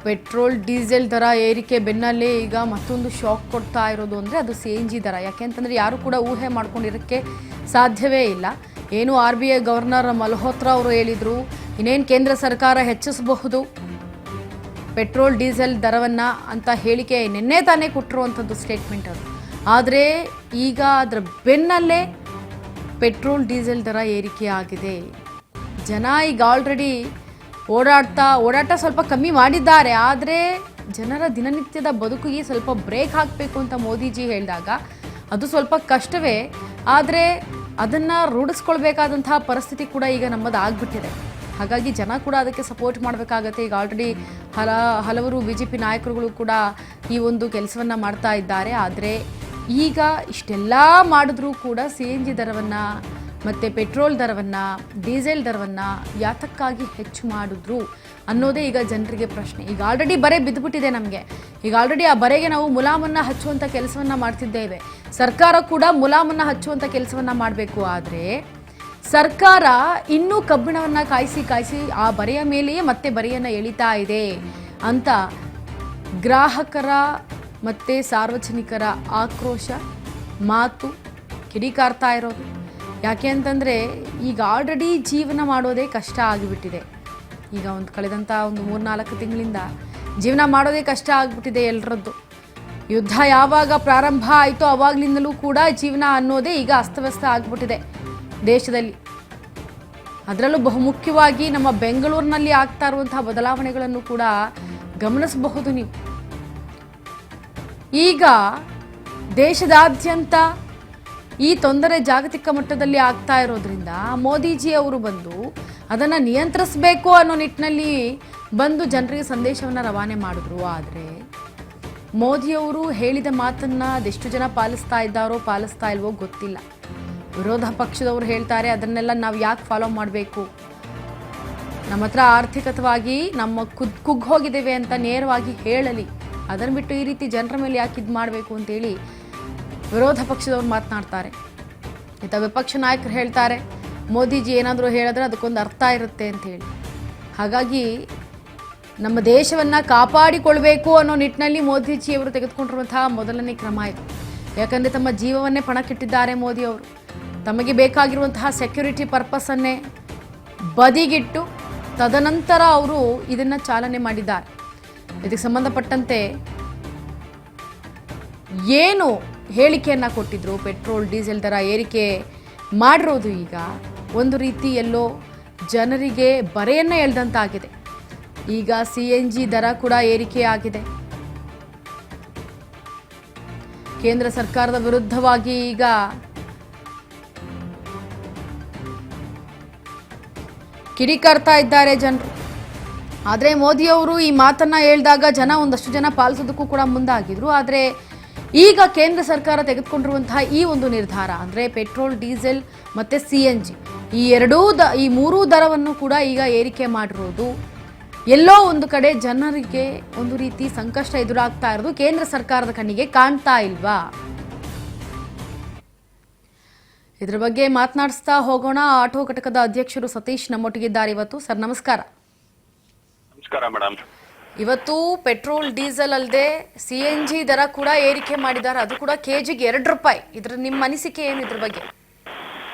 Petrol diesel ದರ ಏರಿಕೆ ಬೆನ್ನಲ್ಲೇ ಈಗ ಮತ್ತೊಂದು ಶಾಕ್ ಕೊಡ್ತಾ ಇರೋದು ಅಂದರೆ ಅದು CNG ದರ. ಯಾಕೆಂತಂದರೆ ಯಾರು ಕೂಡ ಊಹೆ ಮಾಡ್ಕೊಂಡಿರೋಕ್ಕೆ ಸಾಧ್ಯವೇ ಇಲ್ಲ. ಏನು RBI ಗವರ್ನರ್ ಮಲ್ಹೋತ್ರಾ ಅವರು ಹೇಳಿದರು, ಇನ್ನೇನು ಕೇಂದ್ರ ಸರ್ಕಾರ ಹೆಚ್ಚಿಸಬಹುದು ಪೆಟ್ರೋಲ್ ಡೀಸೆಲ್ ದರವನ್ನು ಅಂತ ಹೇಳಿಕೆ ನಿನ್ನೆ ತಾನೇ ಕೊಟ್ಟಿರುವಂಥದ್ದು ಸ್ಟೇಟ್ಮೆಂಟ್ ಅದು. ಆದರೆ ಈಗ ಅದರ ಬೆನ್ನಲ್ಲೇ ಪೆಟ್ರೋಲ್ ಡೀಸೆಲ್ ದರ ಏರಿಕೆ ಆಗಿದೆ. ಜನ ಈಗ ಆಲ್ರೆಡಿ ಓಡಾಟ ಸ್ವಲ್ಪ ಕಮ್ಮಿ ಮಾಡಿದ್ದಾರೆ. ಆದರೆ ಜನರ ದಿನನಿತ್ಯದ ಬದುಕಿಗೆ ಸ್ವಲ್ಪ ಬ್ರೇಕ್ ಹಾಕಬೇಕು ಅಂತ ಮೋದಿಜಿ ಹೇಳಿದಾಗ ಅದು ಸ್ವಲ್ಪ ಕಷ್ಟವೇ. ಆದರೆ ಅದನ್ನು ರೂಢಿಸ್ಕೊಳ್ಬೇಕಾದಂತಹ ಪರಿಸ್ಥಿತಿ ಕೂಡ ಈಗ ನಮ್ಮದು ಆಗಿಬಿಟ್ಟಿದೆ. ಹಾಗಾಗಿ ಜನ ಕೂಡ ಅದಕ್ಕೆ ಸಪೋರ್ಟ್ ಮಾಡಬೇಕಾಗತ್ತೆ. ಈಗ ಆಲ್ರೆಡಿ ಹಲವರು BJP ನಾಯಕರುಗಳು ಕೂಡ ಈ ಒಂದು ಕೆಲಸವನ್ನು ಮಾಡ್ತಾ ಇದ್ದಾರೆ. ಆದರೆ ಈಗ ಇಷ್ಟೆಲ್ಲ ಮಾಡಿದ್ರೂ ಕೂಡ CNG ದರವನ್ನು ಮತ್ತು ಪೆಟ್ರೋಲ್ ದರವನ್ನು, ಡೀಸೆಲ್ ದರವನ್ನು ಯಾತಕ್ಕಾಗಿ ಹೆಚ್ಚು ಮಾಡಿದ್ರು ಅನ್ನೋದೇ ಈಗ ಜನರಿಗೆ ಪ್ರಶ್ನೆ. ಈಗ ಆಲ್ರೆಡಿ ಬರೆ ಬಿದ್ದುಬಿಟ್ಟಿದೆ ನಮಗೆ. ಈಗ ಆಲ್ರೆಡಿ ಆ ಬರೆಗೆ ನಾವು ಮುಲಾಮನ್ನು ಹಚ್ಚುವಂಥ ಕೆಲಸವನ್ನು ಮಾಡ್ತಿದ್ದೇವೆ. ಸರ್ಕಾರ ಕೂಡ ಮುಲಾಮನ್ನು ಹಚ್ಚುವಂಥ ಕೆಲಸವನ್ನು ಮಾಡಬೇಕು. ಆದರೆ ಸರ್ಕಾರ ಇನ್ನೂ ಕಬ್ಬಿಣವನ್ನು ಕಾಯಿಸಿ ಆ ಬರೆಯ ಮೇಲೆಯೇ ಮತ್ತೆ ಬರೆಯನ್ನು ಎಳಿತಾ ಇದೆ ಅಂತ ಗ್ರಾಹಕರ ಮತ್ತು ಸಾರ್ವಜನಿಕರ ಆಕ್ರೋಶ ಮಾತು ಕಿಡಿಕಾರ್ತಾ ಇರೋದು. ಯಾಕೆ ಅಂತಂದರೆ ಈಗ ಆಲ್ರೆಡಿ ಜೀವನ ಮಾಡೋದೇ ಕಷ್ಟ ಆಗಿಬಿಟ್ಟಿದೆ. ಈಗ ಕಳೆದಂಥ ಒಂದು 3-4 ತಿಂಗಳಿಂದ ಜೀವನ ಮಾಡೋದೇ ಕಷ್ಟ ಆಗಿಬಿಟ್ಟಿದೆ ಎಲ್ಲರದ್ದು. ಯುದ್ಧ ಯಾವಾಗ ಪ್ರಾರಂಭ ಆಯಿತೋ ಆವಾಗಲಿಂದಲೂ ಕೂಡ ಜೀವನ ಅನ್ನೋದೇ ಈಗ ಅಸ್ತವ್ಯಸ್ತ ಆಗಿಬಿಟ್ಟಿದೆ ದೇಶದಲ್ಲಿ. ಅದರಲ್ಲೂ ಬಹುಮುಖ್ಯವಾಗಿ ನಮ್ಮ ಬೆಂಗಳೂರಿನಲ್ಲಿ ಆಗ್ತಾ ಇರುವಂತಹ ಬದಲಾವಣೆಗಳನ್ನು ಕೂಡ ಗಮನಿಸಬಹುದು ನೀವು. ಈಗ ದೇಶದಾದ್ಯಂತ ಈ ತೊಂದರೆ ಜಾಗತಿಕ ಮಟ್ಟದಲ್ಲಿ ಆಗ್ತಾ ಇರೋದ್ರಿಂದ ಮೋದಿಜಿ ಅವರು ಬಂದು ಅದನ್ನು ನಿಯಂತ್ರಿಸಬೇಕು ಅನ್ನೋ ನಿಟ್ಟಿನಲ್ಲಿ ಬಂದು ಜನರಿಗೆ ಸಂದೇಶವನ್ನು ರವಾನೆ ಮಾಡಿದ್ರು. ಆದರೆ ಮೋದಿಯವರು ಹೇಳಿದ ಮಾತನ್ನು ಅದೆಷ್ಟು ಜನ ಪಾಲಿಸ್ತಾ ಇದ್ದಾರೋ ಪಾಲಿಸ್ತಾ ಇಲ್ವೋ ಗೊತ್ತಿಲ್ಲ. ವಿರೋಧ ಪಕ್ಷದವರು ಹೇಳ್ತಾರೆ ಅದನ್ನೆಲ್ಲ ನಾವು ಯಾಕೆ ಫಾಲೋ ಮಾಡಬೇಕು, ನಮ್ಮ ಹತ್ರ ಆರ್ಥಿಕವಾಗಿ ನಮ್ಮ ಕುಗ್ಗಿ ಹೋಗಿದ್ದೇವೆ ಅಂತ ನೇರವಾಗಿ ಹೇಳಲಿ, ಅದನ್ನು ಬಿಟ್ಟು ಈ ರೀತಿ ಜನರ ಮೇಲೆ ಯಾಕೆ ಇದು ಮಾಡಬೇಕು ಅಂತೇಳಿ ವಿರೋಧ ಪಕ್ಷದವ್ರು ಮಾತನಾಡ್ತಾರೆ. ಇಂಥ ವಿಪಕ್ಷ ನಾಯಕರು ಹೇಳ್ತಾರೆ ಮೋದಿಜಿ ಏನಾದರೂ ಹೇಳಿದ್ರೆ ಅದಕ್ಕೊಂದು ಅರ್ಥ ಇರುತ್ತೆ ಅಂತೇಳಿ. ಹಾಗಾಗಿ ನಮ್ಮ ದೇಶವನ್ನು ಕಾಪಾಡಿಕೊಳ್ಬೇಕು ಅನ್ನೋ ನಿಟ್ಟಿನಲ್ಲಿ ಮೋದಿಜಿಯವರು ತೆಗೆದುಕೊಂಡಿರುವಂತಹ ಮೊದಲನೇ ಕ್ರಮ ಇದು. ಯಾಕಂದರೆ ತಮ್ಮ ಜೀವವನ್ನೇ ಪಣಕ್ಕಿಟ್ಟಿದ್ದಾರೆ ಮೋದಿಯವರು. ತಮಗೆ ಬೇಕಾಗಿರುವಂತಹ ಸೆಕ್ಯೂರಿಟಿ ಪರ್ಪಸನ್ನೇ ಬದಿಗಿಟ್ಟು ತದನಂತರ ಅವರು ಇದನ್ನು ಚಾಲನೆ ಮಾಡಿದ್ದಾರೆ. ಇದಕ್ಕೆ ಸಂಬಂಧಪಟ್ಟಂತೆ ಏನು ಹೇಳಿಕೆಯನ್ನು ಕೊಟ್ಟಿದ್ರು, ಪೆಟ್ರೋಲ್ ಡೀಸೆಲ್ ದರ ಏರಿಕೆ ಮಾಡಿರೋದು ಈಗ ಒಂದು ರೀತಿ ಎಲ್ಲೋ ಜನರಿಗೆ ಬರೆಯನ್ನು ಎಳೆದಂತಾಗಿದೆ. ಈಗ CNG ದರ ಕೂಡ ಏರಿಕೆ ಆಗಿದೆ. ಕೇಂದ್ರ ಸರ್ಕಾರದ ವಿರುದ್ಧವಾಗಿ ಈಗ ಕಿಡಿಕಾರ್ತಾ ಇದ್ದಾರೆ ಜನರು. ಆದರೆ ಮೋದಿಯವರು ಈ ಮಾತನ್ನು ಹೇಳಿದಾಗ ಒಂದಷ್ಟು ಜನ ಪಾಲಿಸೋದಕ್ಕೂ ಕೂಡ ಮುಂದಾಗಿದ್ರು. ಆದರೆ ಈಗ ಕೇಂದ್ರ ಸರ್ಕಾರ ತೆಗೆದುಕೊಂಡಿರುವಂತಹ ಈ ಒಂದು ನಿರ್ಧಾರ ಅಂದರೆ ಪೆಟ್ರೋಲ್ ಡೀಸೆಲ್ ಮತ್ತು CNG ಈ ಮೂರೂ ದರವನ್ನು ಕೂಡ ಈಗ ಏರಿಕೆ ಮಾಡಿರೋದು ಎಲ್ಲೋ ಒಂದು ಕಡೆ ಜನರಿಗೆ ಒಂದು ರೀತಿ ಸಂಕಷ್ಟ ಎದುರಾಗ್ತಾ ಇರೋದು ಕೇಂದ್ರ ಸರ್ಕಾರದ ಕಣ್ಣಿಗೆ ಕಾಣ್ತಾ ಇಲ್ವಾ? ಇದರ ಬಗ್ಗೆ ಮಾತನಾಡಿಸ್ತಾ ಹೋಗೋಣ. ಆಟೋ ಘಟಕದ ಅಧ್ಯಕ್ಷರು ಸತೀಶ್ ನಮ್ಮೊಟ್ಟಿಗಿದ್ದಾರೆ ಇವತ್ತು. ಸರ್ ನಮಸ್ಕಾರ. ನಮಸ್ಕಾರ ಮೇಡಮ್. ಇವತ್ತು ಪೆಟ್ರೋಲ್ ಡೀಸೆಲ್ ಅಲ್ಲದೆ CNG ದರ ಕೂಡ ಏರಿಕೆ ಮಾಡಿದ್ದಾರೆ, ಅದು ಕೂಡ ಕೆಜಿಗೆ 2 ರೂಪಾಯಿ. ಇದ್ರ ನಿಮ್ಮ ಅನಿಸಿಕೆ ಏನು ಇದ್ರ ಬಗ್ಗೆ?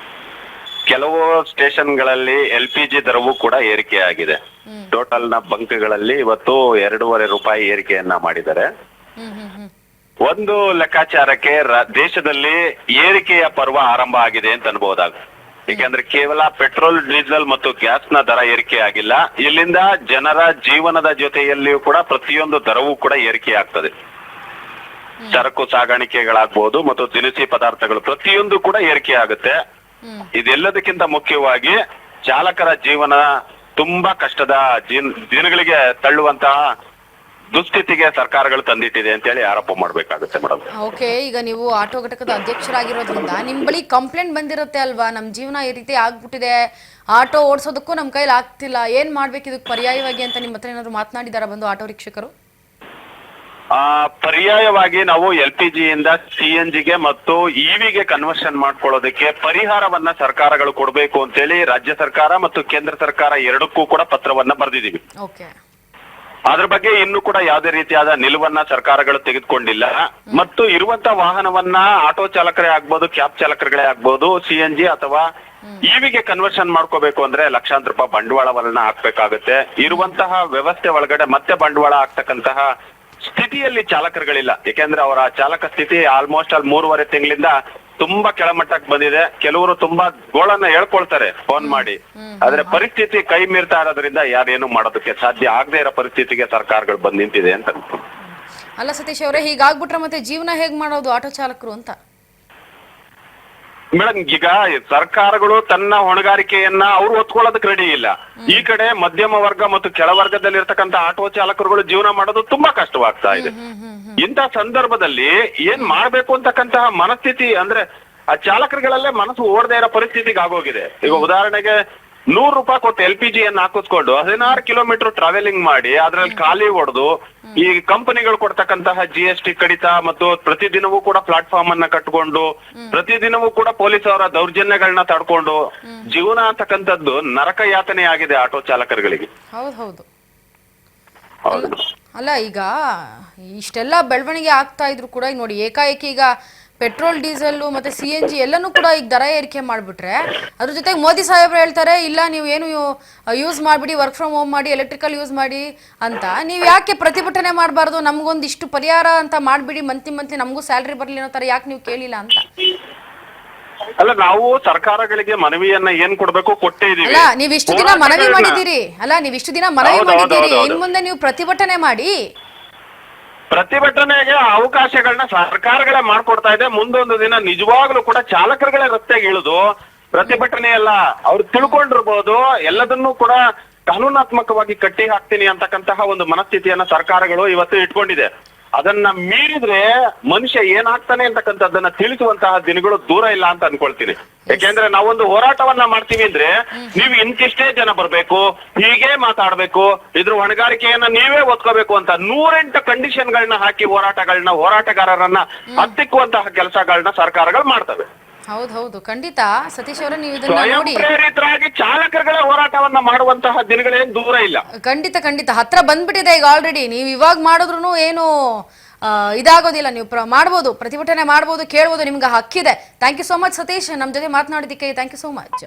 ಕೆಲವು ಸ್ಟೇಷನ್ಗಳಲ್ಲಿ LPG ದರವೂ ಕೂಡ ಏರಿಕೆ ಆಗಿದೆ. ಟೋಟಲ್ ನ ಬಂಕ್ಗಳಲ್ಲಿ ಇವತ್ತು 2.5 ರೂಪಾಯಿ ಏರಿಕೆಯನ್ನ ಮಾಡಿದ್ದಾರೆ. ಒಂದು ಲೆಕ್ಕಾಚಾರಕ್ಕೆ ದೇಶದಲ್ಲಿ ಏರಿಕೆಯ ಪರ್ವ ಆರಂಭ ಆಗಿದೆ ಅಂತ ಅನ್ಬಹುದಾಗುತ್ತೆ. ಏಕೆಂದ್ರೆ ಕೇವಲ ಪೆಟ್ರೋಲ್ ಡೀಸೆಲ್ ಮತ್ತು ಗ್ಯಾಸ್ ನ ದರ ಏರಿಕೆ ಆಗಿಲ್ಲ, ಇಲ್ಲಿಂದ ಜನರ ಜೀವನದ ಜೊತೆಯಲ್ಲಿಯೂ ಕೂಡ ಪ್ರತಿಯೊಂದು ದರವೂ ಕೂಡ ಏರಿಕೆ ಆಗ್ತದೆ. ಸರಕು ಸಾಗಾಣಿಕೆಗಳಾಗಬಹುದು ಮತ್ತು ದಿನಸಿ ಪದಾರ್ಥಗಳು ಪ್ರತಿಯೊಂದು ಕೂಡ ಏರಿಕೆ ಆಗುತ್ತೆ. ಇದೆಲ್ಲದಕ್ಕಿಂತ ಮುಖ್ಯವಾಗಿ ಚಾಲಕರ ಜೀವನ ತುಂಬಾ ಕಷ್ಟದ ದಿನಗಳಿಗೆ ತಳ್ಳುವಂತಹ ದುಸ್ಥಿತಿಗೆ ಸರ್ಕಾರಗಳು ತಂದಿಟ್ಟಿದೆ ಅಂತ ಹೇಳಿ ಆರೋಪ ಮಾಡಬೇಕಾಗುತ್ತೆ ಮೇಡಮ್. ಓಕೆ, ಈಗ ನೀವು ಆಟೋ ಘಟಕದ ಅಧ್ಯಕ್ಷರಾಗಿರೋದ್ರಿಂದ ನಿಮ್ ಬಳಿ ಕಂಪ್ಲೇಂಟ್ ಬಂದಿರುತ್ತೆ ಅಲ್ವಾ? ನಮ್ ಜೀವನ ಈ ರೀತಿ ಆಗ್ಬಿಟ್ಟಿದೆ, ಆಟೋ ಓಡಿಸೋದಕ್ಕೂ ನಮ್ ಕೈಲಿ ಆಗ್ತಿಲ್ಲ, ಏನ್ ಮಾಡ್ಬೇಕು ಇದಕ್ಕೆ ಪರ್ಯಾಯವಾಗಿ ಅಂತ ನಿಮ್ಮ ಹತ್ರ ಏನಾದ್ರು ಮಾತನಾಡಿದಾರ ಬಂದು ಆಟೋ ರಿಕ್ಷಕರು? ಪರ್ಯಾಯವಾಗಿ ನಾವು LPG ಇಂದ CNGಗೆ ಮತ್ತು EVಗೆ ಕನ್ವರ್ಷನ್ ಮಾಡ್ಕೊಳ್ಳೋದಕ್ಕೆ ಪರಿಹಾರವನ್ನ ಸರ್ಕಾರಗಳು ಕೊಡಬೇಕು ಅಂತೇಳಿ ರಾಜ್ಯ ಸರ್ಕಾರ ಮತ್ತು ಕೇಂದ್ರ ಸರ್ಕಾರ ಎರಡಕ್ಕೂ ಕೂಡ ಪತ್ರವನ್ನ ಬರೆದಿದ್ದೀವಿ. ಅದ್ರ ಬಗ್ಗೆ ಇನ್ನು ಕೂಡ ಯಾವುದೇ ರೀತಿಯಾದ ನಿಲುವನ್ನ ಸರ್ಕಾರಗಳು ತೆಗೆದುಕೊಂಡಿಲ್ಲ. ಮತ್ತು ಇರುವಂತ ವಾಹನವನ್ನ ಆಟೋ ಚಾಲಕರೇ ಆಗ್ಬೋದು, ಕ್ಯಾಬ್ ಚಾಲಕರುಗಳೇ ಆಗ್ಬೋದು, CNG ಅಥವಾ ಇವಿಗೆ ಕನ್ವರ್ಷನ್ ಮಾಡ್ಕೋಬೇಕು ಅಂದ್ರೆ ಲಕ್ಷಾಂತರ ರೂಪಾಯಿ ಬಂಡವಾಳವನ್ನ ಹಾಕ್ಬೇಕಾಗುತ್ತೆ. ಇರುವಂತಹ ವ್ಯವಸ್ಥೆ ಒಳಗಡೆ ಮತ್ತೆ ಬಂಡವಾಳ ಹಾಕ್ತಕ್ಕಂತಹ ಸ್ಥಿತಿಯಲ್ಲಿ ಚಾಲಕರುಗಳಿಲ್ಲ. ಯಾಕೆಂದ್ರೆ ಅವರ ಚಾಲಕ ಸ್ಥಿತಿ ಆಲ್ಮೋಸ್ಟ್ 3.5 ತಿಂಗಳಿಂದ ತುಂಬಾ ಕೆಳಮಟ್ಟಕ್ಕೆ ಬಂದಿದೆ. ಕೆಲವರು ತುಂಬಾ ಗೋಳನ್ನ ಹೇಳ್ಕೊಳ್ತಾರೆ ಫೋನ್ ಮಾಡಿ, ಆದ್ರೆ ಪರಿಸ್ಥಿತಿ ಕೈ ಮೀರ್ತಾ ಇರೋದ್ರಿಂದ ಯಾರೇನು ಮಾಡೋದಕ್ಕೆ ಸಾಧ್ಯ ಆಗದೆ ಇರೋ ಪರಿಸ್ಥಿತಿಗೆ ಸರ್ಕಾರಗಳು ಬಂದ್ ನಿಂತಿದೆ ಅಂತ. ಅಲ್ಲ ಸತೀಶ್ ಅವರೇ, ಹೀಗಾಗ್ಬಿಟ್ರೆ ಮತ್ತೆ ಜೀವನ ಹೇಗ್ ಮಾಡೋದು ಆಟೋ ಚಾಲಕರು ಅಂತ? ಮೇಡಮ್, ಈಗ ಸರ್ಕಾರಗಳು ತನ್ನ ಹೊಣೆಗಾರಿಕೆಯನ್ನ ಅವ್ರು ಹೊತ್ಕೊಳ್ಳೋದಕ್ಕೆ ರೆಡಿ ಇಲ್ಲ. ಈ ಕಡೆ ಮಧ್ಯಮ ವರ್ಗ ಮತ್ತು ಕೆಳವರ್ಗದಲ್ಲಿ ಇರ್ತಕ್ಕಂಥ ಆಟೋ ಚಾಲಕರುಗಳು ಜೀವನ ಮಾಡೋದು ತುಂಬಾ ಕಷ್ಟವಾಗ್ತಾ ಇದೆ. ಇಂಥ ಸಂದರ್ಭದಲ್ಲಿ ಏನ್ ಮಾಡ್ಬೇಕು ಅಂತಕ್ಕಂತಹ ಮನಸ್ಥಿತಿ ಅಂದ್ರೆ ಆ ಚಾಲಕರುಗಳಲ್ಲೇ ಮನಸ್ಸು ಓಡದೇ ಇರೋ ಪರಿಸ್ಥಿತಿಗೆ ಆಗೋಗಿದೆ. ಈಗ ಉದಾಹರಣೆಗೆ 100 ರೂಪಾಯಿ ಕೊಟ್ಟು LPG ಅನ್ನು ಹಾಕಿಸ್ಕೊಂಡು 16 ಕಿಲೋಮೀಟರ್ ಟ್ರಾವೆಲಿಂಗ್ ಮಾಡಿ ಅದ್ರಲ್ಲಿ ಖಾಲಿ ಹೊಡೆದು ಈ ಕಂಪನಿಗಳು ಕೊಡ್ತಕ್ಕಂತಹ GST ಕಡಿತ ಮತ್ತು ಪ್ರತಿದಿನವೂ ಕೂಡ ಪ್ಲಾಟ್ಫಾರ್ಮ್ ಅನ್ನ ಕಟ್ಕೊಂಡು ಪ್ರತಿದಿನವೂ ಕೂಡ ಪೊಲೀಸ್ ಅವರ ದೌರ್ಜನ್ಯಗಳನ್ನ ತಡ್ಕೊಂಡು ಜೀವನ ಅಂತಕ್ಕಂಥದ್ದು ನರಕ ಯಾತನೆ ಆಗಿದೆ ಆಟೋ ಚಾಲಕರುಗಳಿಗೆ. ಹೌದು. ಅಲ್ಲ, ಈಗ ಇಷ್ಟೆಲ್ಲ ಬೆಳವಣಿಗೆ ಆಗ್ತಾ ಇದ್ರು ಕೂಡ ಈಗ ನೋಡಿ, ಏಕಾಏಕಿ ಈಗ ಪೆಟ್ರೋಲ್, ಡೀಸೆಲ್ ಮತ್ತೆ CNG ಎಲ್ಲನೂ ಕೂಡ ಈಗ ದರ ಏರಿಕೆ ಮಾಡಿಬಿಟ್ರೆ, ಅದ್ರ ಜೊತೆಗೆ ಮೋದಿ ಸಾಹೇಬ್ರು ಹೇಳ್ತಾರೆ ಇಲ್ಲ ನೀವು ಏನು ಯೂಸ್ ಮಾಡಿಬಿಡಿ, ವರ್ಕ್ ಫ್ರಮ್ ಹೋಮ್ ಮಾಡಿ, ಎಲೆಕ್ಟ್ರಿಕಲ್ ಯೂಸ್ ಮಾಡಿ ಅಂತ. ನೀವು ಯಾಕೆ ಪ್ರತಿಭಟನೆ ಮಾಡಬಾರ್ದು? ನಮಗೊಂದು ಇಷ್ಟು ಪರಿಹಾರ ಅಂತ ಮಾಡಿಬಿಡಿ, ಮಂತ್ಲಿ ನಮಗೂ ಸ್ಯಾಲ್ರಿ ಬರಲಿ ಅನ್ನೋ ಥರ ಯಾಕೆ ನೀವು ಕೇಳಿಲ್ಲ ಅಂತ? ಅಲ್ಲ, ನಾವು ಸರ್ಕಾರಗಳಿಗೆ ಮನವಿಯನ್ನ ಏನ್ ಕೊಡ್ಬೇಕು ಕೊಟ್ಟೇ ಇದೀವಿ. ಅಲ್ಲ, ನೀವು ಇಷ್ಟು ದಿನ ಮನವಿ ಮಾಡಿದ್ದೀರಿ, ಇನ್ ಮುಂದೆ ನೀವು ಪ್ರತಿಭಟನೆ ಮಾಡಿ. ಪ್ರತಿಭಟನೆಗೆ ಅವಕಾಶಗಳನ್ನ ಸರ್ಕಾರಗಳೇ ಮಾಡ್ಕೊಡ್ತಾ ಇದೆ. ಮುಂದೊಂದು ದಿನ ನಿಜವಾಗ್ಲೂ ಕೂಡ ಚಾಲಕರುಗಳೇ ರಸ್ತೆಗೆ ಇಳಿದು ಪ್ರತಿಭಟನೆ ಎಲ್ಲ ಅವ್ರು ತಿಳ್ಕೊಂಡಿರ್ಬೋದು, ಎಲ್ಲದನ್ನೂ ಕೂಡ ಕಾನೂನಾತ್ಮಕವಾಗಿ ಕಟ್ಟಿ ಹಾಕ್ತೀನಿ ಅಂತಕ್ಕಂತಹ ಒಂದು ಮನಸ್ಥಿತಿಯನ್ನ ಸರ್ಕಾರಗಳು ಇವತ್ತು ಇಟ್ಕೊಂಡಿದೆ. ಅದನ್ನ ಮೀರಿದ್ರೆ ಮನುಷ್ಯ ಏನಾಗ್ತಾನೆ ಅಂತಕ್ಕಂಥದ್ದನ್ನ ತಿಳಿಸುವಂತಹ ದಿನಗಳು ದೂರ ಇಲ್ಲ ಅಂತ ಅನ್ಕೊಳ್ತೀನಿ. ಯಾಕೆಂದ್ರೆ ನಾವೊಂದು ಹೋರಾಟವನ್ನ ಮಾಡ್ತೀವಿ ಅಂದ್ರೆ ನೀವು ಇಂತಿಷ್ಟೇ ಜನ ಬರ್ಬೇಕು, ಹೀಗೆ ಮಾತಾಡ್ಬೇಕು, ಇದ್ರ ಹೊಣೆಗಾರಿಕೆಯನ್ನ ನೀವೇ ಒತ್ಕೋಬೇಕು ಅಂತ 108 ಕಂಡೀಷನ್ಗಳನ್ನ ಹಾಕಿ ಹೋರಾಟಗಾರರನ್ನ ಹತ್ತಿಕ್ಕುವಂತಹ ಕೆಲಸಗಳನ್ನ ಸರ್ಕಾರಗಳು ಮಾಡ್ತವೆ. ಹೌದು, ಖಂಡಿತ ಸತೀಶ್ ಅವರೇ, ನೀವು ಇದನ್ನ ನೋಡಿ ಪ್ರೇರಿತರಾಗಿ ಚಾಲಕರುಗಳೇ ಹೋರಾಟವನ್ನ ಮಾಡುವಂತಹ ದಿನಗಳೇನು ದೂರ ಇಲ್ಲ. ಖಂಡಿತ ಹತ್ರ ಬಂದ್ಬಿಟ್ಟಿದೆ ಈಗ ಆಲ್ರೆಡಿ. ನೀವು ಇವಾಗ ಮಾಡಿದ್ರು ಏನು ಇದಾಗೋದಿಲ್ಲ. ನೀವು ಮಾಡ್ಬೋದು, ಪ್ರತಿಭಟನೆ ಮಾಡ್ಬೋದು, ಕೇಳ್ಬೋದು, ನಿಮ್ಗೆ ಹಕ್ಕಿದೆ. Thank you so much Satish, ನಮ್ಮ ಜೊತೆ ಮಾತನಾಡಿದ್ದಕ್ಕೆ ಥ್ಯಾಂಕ್ ಯು ಸೋ ಮಚ್.